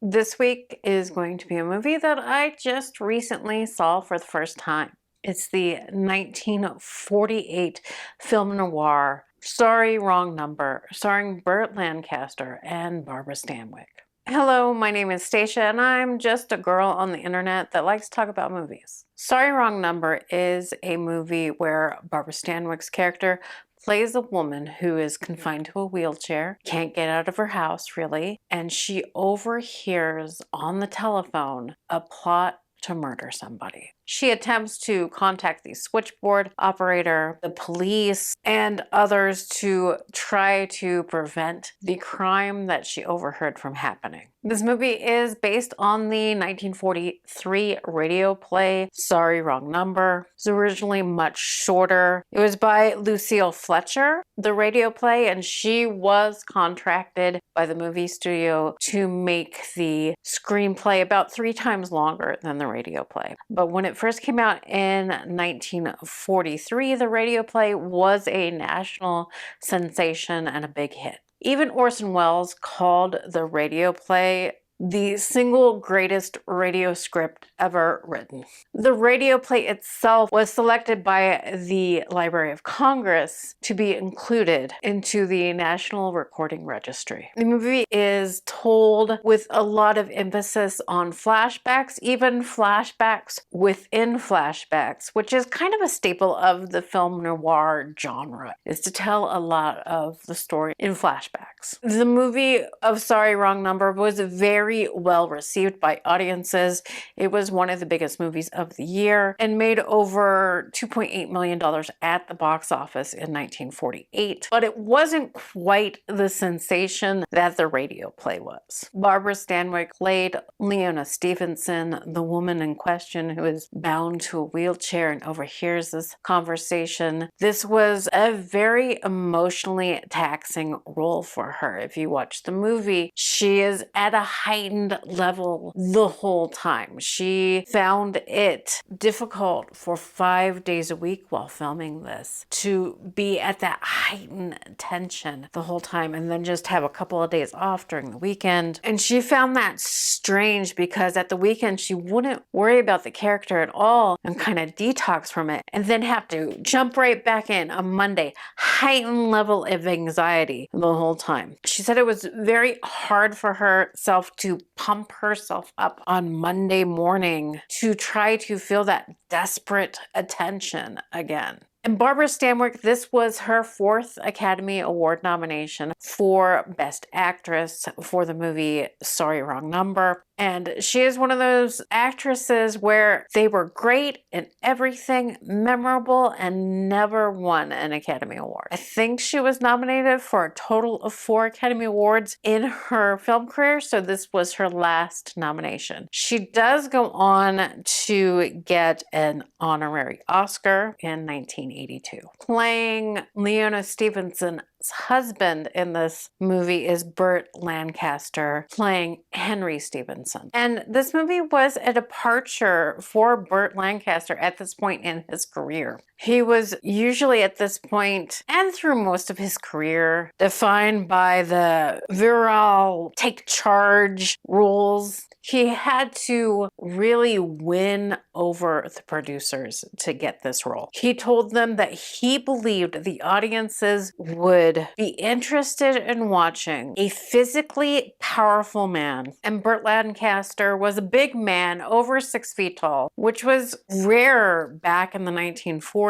This week is going to be a movie that I just recently saw for the first time. It's the 1948 film noir, Sorry, Wrong Number, starring Burt Lancaster and Barbara Stanwyck. Hello, my name is Stacia, and I'm just a girl on the internet that likes to talk about movies. Sorry, Wrong Number is a movie where Barbara Stanwyck's character plays a woman who is confined to a wheelchair, can't get out of her house really, and she overhears on the telephone a plot to murder somebody. She attempts to contact the switchboard operator, the police, and others to try to prevent the crime that she overheard from happening. This movie is based on the 1943 radio play, Sorry, Wrong Number. It was originally much shorter. It was by Lucille Fletcher, the radio play, and she was contracted by the movie studio to make the screenplay about 3 times longer than the radio play. But when it first came out in 1943, the radio play was a national sensation and a big hit. Even Orson Welles called the radio play the single greatest radio script ever written. The radio play itself was selected by the Library of Congress to be included into the National Recording Registry. The movie is told with a lot of emphasis on flashbacks, even flashbacks within flashbacks, which is kind of a staple of the film noir genre, is to tell a lot of the story in flashbacks. The movie of Sorry, Wrong Number was very well received by audiences. It was one of the biggest movies of the year and made over $2.8 million at the box office in 1948. But it wasn't quite the sensation that the radio play was. Barbara Stanwyck played Leona Stevenson, the woman in question who is bound to a wheelchair and overhears this conversation. This was a very emotionally taxing role for her. If you watch the movie, she is at a heightened level the whole time. She found it difficult for 5 days a week while filming this to be at that heightened tension the whole time and then just have a couple of days off during the weekend. And she found that strange because at the weekend she wouldn't worry about the character at all and kind of detox from it and then have to jump right back in on Monday, heightened level of anxiety the whole time. She said it was very hard for herself to pump herself up on Monday morning to try to feel that desperate attention again. And Barbara Stanwyck, this was her 4th Academy Award nomination for Best Actress for the movie Sorry, Wrong Number. And she is one of those actresses where they were great in everything, memorable, and never won an Academy Award. I think she was nominated for a total of 4 Academy Awards in her film career, so this was her last nomination. She does go on to get an honorary Oscar in 1982. Playing Leona Stevenson, husband in this movie is Burt Lancaster, playing Henry Stevenson. And this movie was a departure for Burt Lancaster at this point in his career. He was usually at this point, and through most of his career, defined by the virile, take charge roles. He had to really win over the producers to get this role. He told them that he believed the audiences would be interested in watching a physically powerful man. And Burt Lancaster was a big man, over 6 feet tall, which was rare back in the 1940s.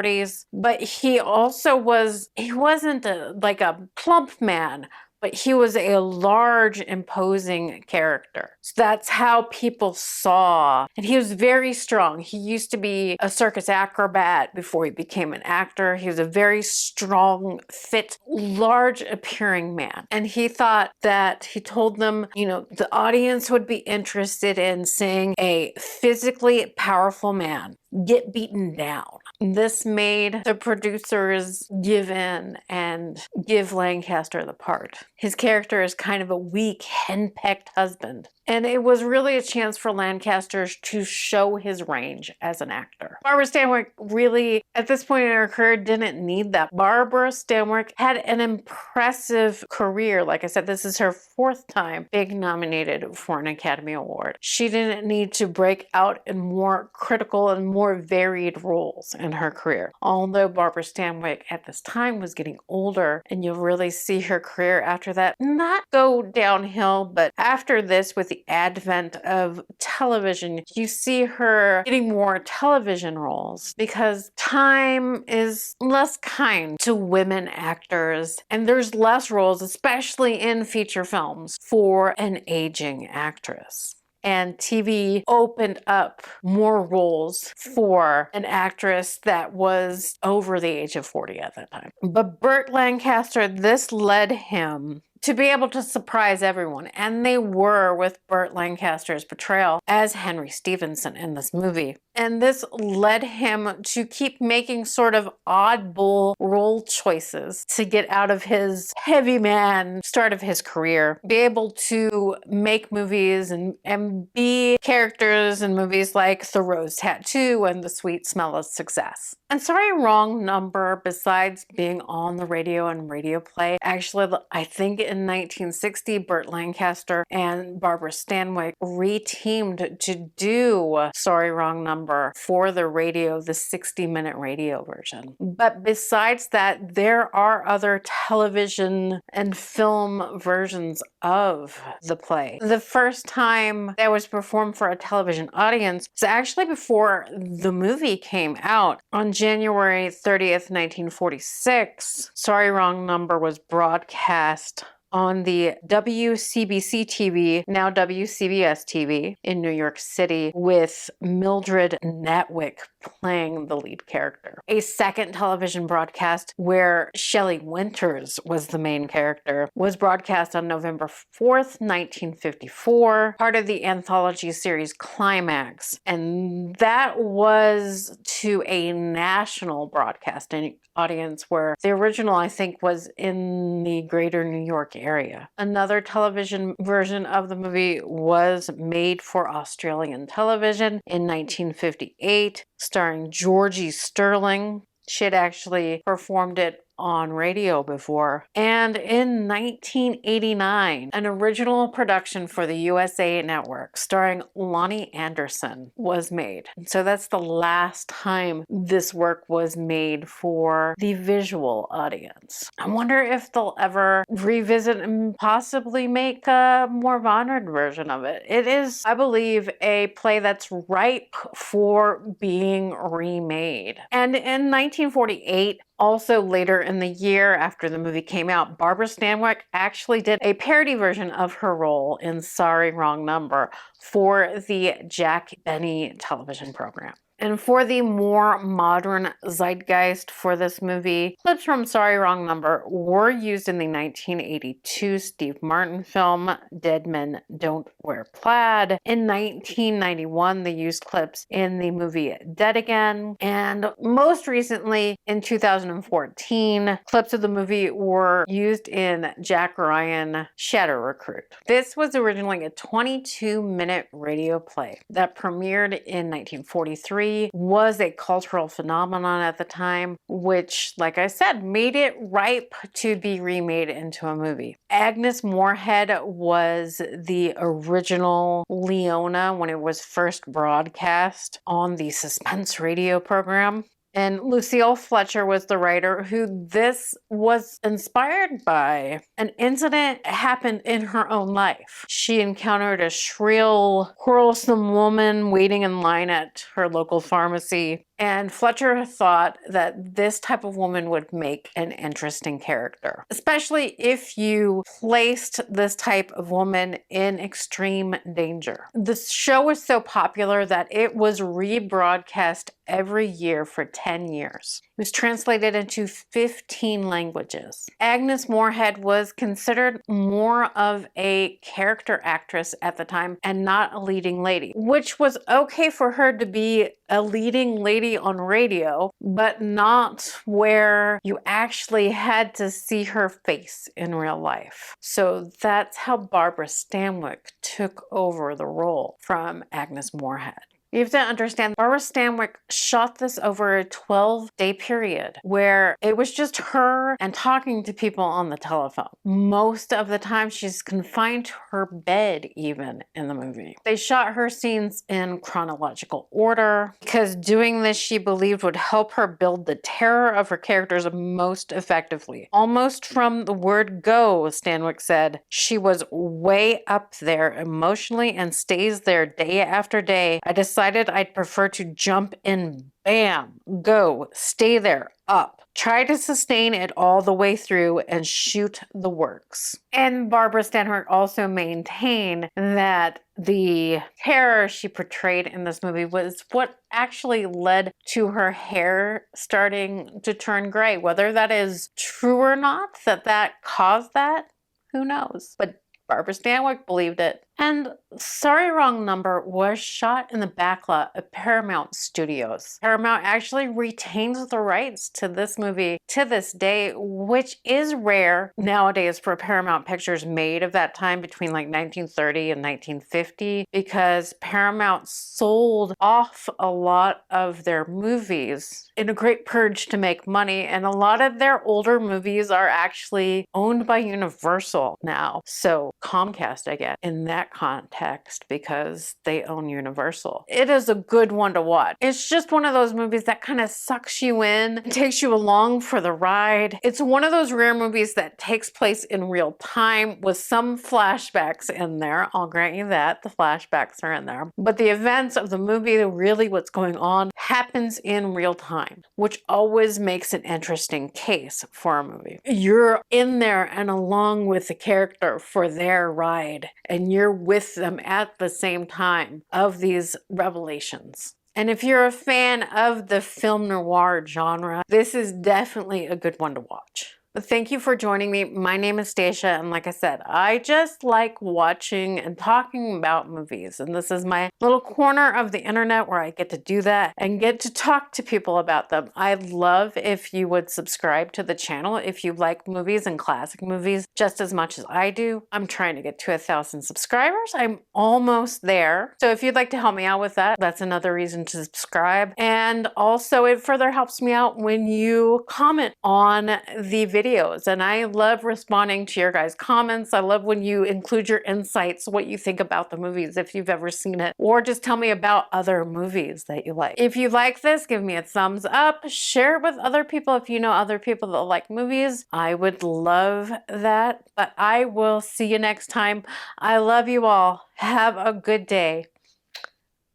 But he wasn't like a plump man, but he was a large, imposing character. So that's how people saw. And he was very strong. He used to be a circus acrobat before he became an actor. He was a very strong, fit, large appearing man. And he thought that, he told them, the audience would be interested in seeing a physically powerful man get beaten down. This made the producers give in and give Lancaster the part. His character is kind of a weak, henpecked husband. And it was really a chance for Lancaster to show his range as an actor. Barbara Stanwyck really, at this point in her career, didn't need that. Barbara Stanwyck had an impressive career. Like I said, this is her 4th time being nominated for an Academy Award. She didn't need to break out in more critical and more varied roles in her career. Although Barbara Stanwyck at this time was getting older, and you'll really see her career after that not go downhill, but after this, with the advent of television, you see her getting more television roles because time is less kind to women actors, and there's less roles, especially in feature films, for an aging actress. And TV opened up more roles for an actress that was over the age of 40 at that time. But Burt Lancaster, this led him to be able to surprise everyone, and they were with Burt Lancaster's portrayal as Henry Stevenson in this movie. And this led him to keep making sort of oddball role choices to get out of his heavy man start of his career, be able to make movies and be characters in movies like The Rose Tattoo and The Sweet Smell of Success. And Sorry Wrong Number, besides being on the radio and radio play, actually, I think in 1960, Burt Lancaster and Barbara Stanwyck re-teamed to do Sorry Wrong Number for the radio, the 60-minute radio version. But besides that, there are other television and film versions of the play. The first time that was performed for a television audience was actually before the movie came out. On January 30th, 1946, Sorry Wrong Number was broadcast on the WCBC TV, now WCBS TV, in New York City, with Mildred Natwick playing the lead character. A second television broadcast where Shelley Winters was the main character was broadcast on November 4th, 1954, part of the anthology series Climax. And that was to a national broadcasting audience, where the original, I think, was in the greater New York area. Another television version of the movie was made for Australian television in 1958, starring Georgie Sterling. She had actually performed it on radio before. And in 1989, an original production for the USA Network starring Lonnie Anderson was made. So that's the last time this work was made for the visual audience. I wonder if they'll ever revisit and possibly make a more modern version of it. It is, I believe, a play that's ripe for being remade. And in 1948, also later in the year after the movie came out, Barbara Stanwyck actually did a parody version of her role in Sorry Wrong Number for the Jack Benny television program. And for the more modern zeitgeist for this movie, clips from Sorry Wrong Number were used in the 1982 Steve Martin film Dead Men Don't Wear Plaid. In 1991, they used clips in the movie Dead Again. And most recently, in 2014, clips of the movie were used in Jack Ryan Shadow Recruit. This was originally a 22-minute radio play that premiered in 1943, was a cultural phenomenon at the time, which, like I said, made it ripe to be remade into a movie. Agnes Moorehead was the original Leona when it was first broadcast on the Suspense radio program. And Lucille Fletcher was the writer, who this was inspired by. An incident happened in her own life. She encountered a shrill, quarrelsome woman waiting in line at her local pharmacy. And Fletcher thought that this type of woman would make an interesting character, especially if you placed this type of woman in extreme danger. The show was so popular that it was rebroadcast every year for 10 years. was translated into 15 languages. Agnes Moorehead was considered more of a character actress at the time and not a leading lady, which was okay for her to be a leading lady on radio, but not where you actually had to see her face in real life. So that's how Barbara Stanwyck took over the role from Agnes Moorehead. You have to understand, Barbara Stanwyck shot this over a 12-day period where it was just her and talking to people on the telephone. Most of the time, she's confined to her bed even in the movie. They shot her scenes in chronological order because doing this, she believed, would help her build the terror of her characters most effectively. Almost from the word go, Stanwyck said, she was way up there emotionally and stays there day after day. I decided I'd prefer to jump in, bam, go, stay there, up. Try to sustain it all the way through and shoot the works. And Barbara Stanwyck also maintained that the terror she portrayed in this movie was what actually led to her hair starting to turn gray. Whether that is true or not, that caused that, who knows? But Barbara Stanwyck believed it. And Sorry Wrong Number was shot in the backlot of Paramount Studios. Paramount actually retains the rights to this movie to this day, which is rare nowadays for Paramount Pictures made of that time between like 1930 and 1950, because Paramount sold off a lot of their movies in a great purge to make money, and a lot of their older movies are actually owned by Universal now. So Comcast, I guess, in that context, because they own Universal. It is a good one to watch. It's just one of those movies that kind of sucks you in, takes you along for the ride. It's one of those rare movies that takes place in real time with some flashbacks in there. I'll grant you that the flashbacks are in there. But the events of the movie, really what's going on, happens in real time, which always makes an interesting case for a movie. You're in there and along with the character for their ride, and you're with them at the same time of these revelations. And if you're a fan of the film noir genre, this is definitely a good one to watch. But thank you for joining me. My name is Stacia, and like I said, I just like watching and talking about movies, and this is my little corner of the internet where I get to do that and get to talk to people about them. I'd love if you would subscribe to the channel if you like movies and classic movies just as much as I do. I'm trying to get to 1,000 subscribers. I'm almost there. So if you'd like to help me out with that, that's another reason to subscribe. And also it further helps me out when you comment on the videos, and I love responding to your guys' comments. I love when you include your insights, what you think about the movies, if you've ever seen it, or just tell me about other movies that you like. If you like this, give me a thumbs up, share it with other people if you know other people that like movies. I would love that, but I will see you next time. I love you all. Have a good day.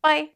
Bye.